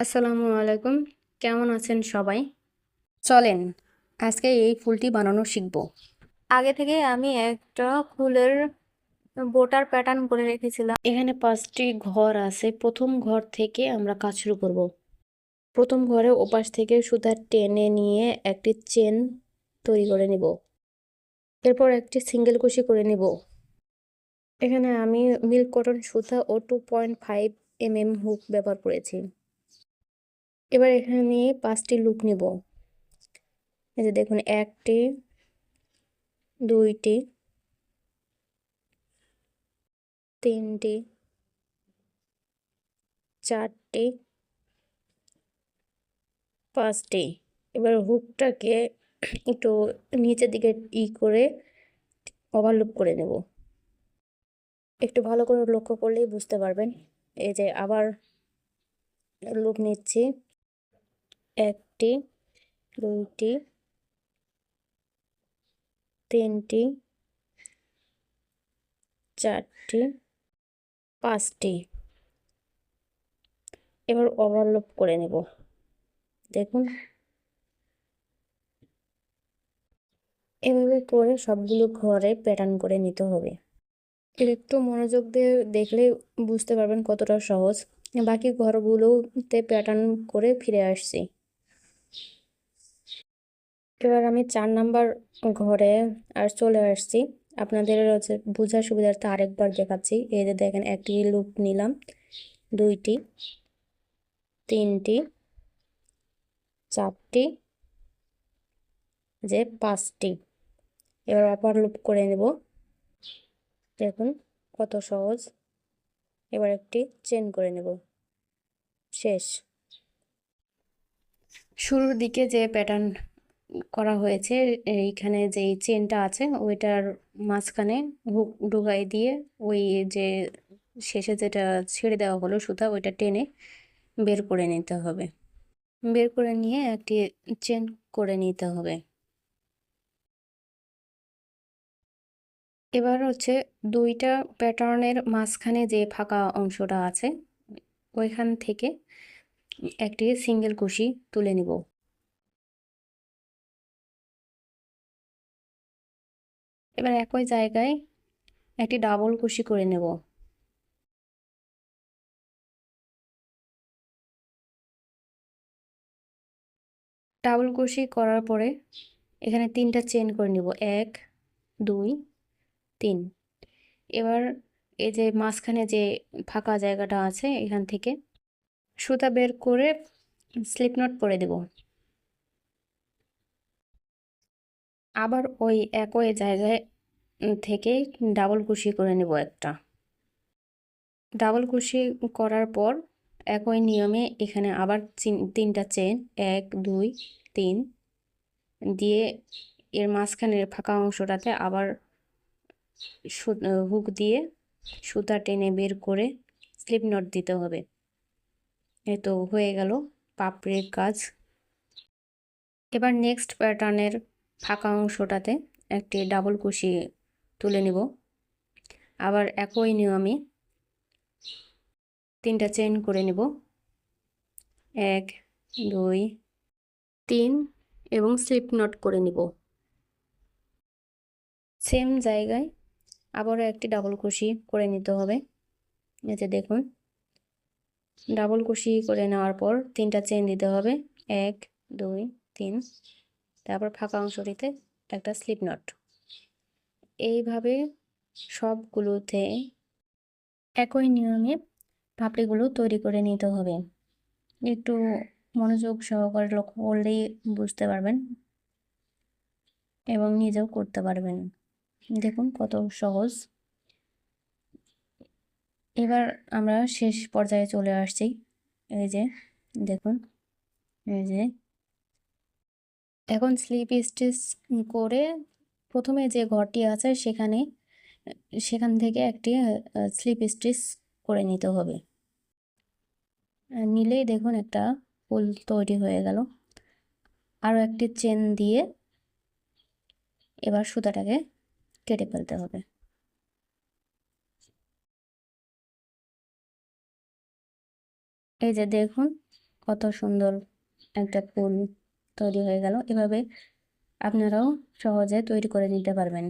আসসালামু আলাইকুম। কেমন আছেন সবাই? চলেন আজকে এই ফুলটি বানানো শিখব। আগে থেকে আমি একটা ফুলের বোটার প্যাটার্ন করে রেখেছিলাম। এখানে 5টি ঘর আছে। প্রথম ঘর থেকে আমরা কাজ শুরু করব। প্রথম ঘরে ওপাশ থেকে সুতা টেনে নিয়ে একটি চেন তৈরি করে নিব। এরপর একটি সিঙ্গেল কুশি করে নিব। এখানে আমি মিল্ক কটন সুতা ও 2.5 হুক ব্যবহার করেছি। এবার এখানে 5টি লুপ নিব। এই যে দেখুন, 1টি, 2টি, 3টি, 4টি, 5টি। এবার হুকটাকে একটু নিচের দিকে করে ওভারলুপ করে নেব। একটু ভালো করে লক্ষ্য করলেই বুঝতে পারবেন। এই যে আবার লুপ নিচ্ছি। 1টি, 2টি, 3টি, 4টি, 5টি। এবার ওভারলুপ করে নেব। দেখুন, এভাবে করে সবগুলো ঘরে প্যাটার্ন করে নিতে হবে। একটু মনোযোগ দিয়ে দেখলে বুঝতে পারবেন কতটা সহজ। বাকি ঘরগুলোতে প্যাটার্ন করে ফিরে আসছি। এবার আমি 4 নাম্বার ঘরে আর চলে আসছি। আপনাদের হচ্ছে বোঝার সুবিধার্থে আরেকবার দেখাচ্ছি। এই যে দেখেন, একটি লুপ নিলাম, 2টি, 3টি, 4টি, যে 5টি। এবার আবার লুপ করে নেব। দেখুন কত সহজ। এবার একটি চেন করে নেব। শেষ। শুরুর দিকে যে প্যাটার্ন করা হয়েছে, এইখানে যে চেনটা আছে ওইটার মাঝখানে হুক ঢুকাই দিয়ে ওই যে শেষে যেটা ছেড়ে দেওয়া হলো সুতা, ওইটা টেনে বের করে নিতে হবে। বের করে নিয়ে একটি চেন করে নিতে হবে। এবার হচ্ছে 2টা প্যাটার্নের মাঝখানে যে ফাঁকা অংশটা আছে ওইখান থেকে একটি সিঙ্গেল কুশি তুলে নিব। এবার একই জায়গায় একটি ডাবল কুশি করে নেব। ডাবল কুশি করার পরে এখানে 3টা চেন করে নিব। 1, 2, 3। এবার এই যে মাঝখানে যে ফাঁকা জায়গাটা আছে এখান থেকে সুতা বের করে স্লিপ নট পরে দেব। আবার ওই একই জায়গায় থেকে ডাবল কুশি করে নেব একটা। ডাবল কুশি করার পর একই নিয়মে এখানে আবার 3টা চেন, 1, 2, 3 দিয়ে এর মাঝখানের ফাঁকা অংশটাতে আবার হুক দিয়ে সুতা টেনে বের করে স্লিপ নট দিতে হবে। এই তো হয়ে গেল পাপড়ির কাজ। এবার নেক্সট প্যাটার্নের ফাঁকা অংশটাতে একটি ডাবল কুশি তুলে নিব। আবার একই নিয়মে 3টা চেন করে নেব। 1, 2, 3 এবং স্লিপ নট করে নিব। সেম জায়গায় আবারও একটি ডাবল কুশি করে নিতে হবে। এই যে দেখুন, ডাবল কুশি করে নেওয়ার পর 3টা চেন দিতে হবে। 1, 2, 3। তারপর ফাঁকা অংশটিতে একটা স্লিপ নট। এইভাবে সবগুলোতে একই নিয়মে পাপড়িগুলো তৈরি করে নিতে হবে। একটু মনোযোগ সহকারে লক্ষ্য করলেই বুঝতে পারবেন এবং নিজেও করতে পারবেন। দেখুন কত সহজ। এবার আমরা শেষ পর্যায়ে চলে আসছি। এই যে দেখুন, এই যে এখন স্লিপ স্টিচ করে প্রথমে যে ঘরটি আছে সেখান থেকে একটি স্লিপ স্টিচ করে নিতে হবে। নিলেই দেখুন একটা ফুল তৈরি হয়ে গেল। আরও একটি চেন দিয়ে এবার সুতাটাকে কেটে ফেলতে হবে। এই যে দেখুন, কত সুন্দর একটা ফুল তৈরি হয়ে গেল। এভাবে আপনারাও সহজে তৈরি করে নিতে পারবেন।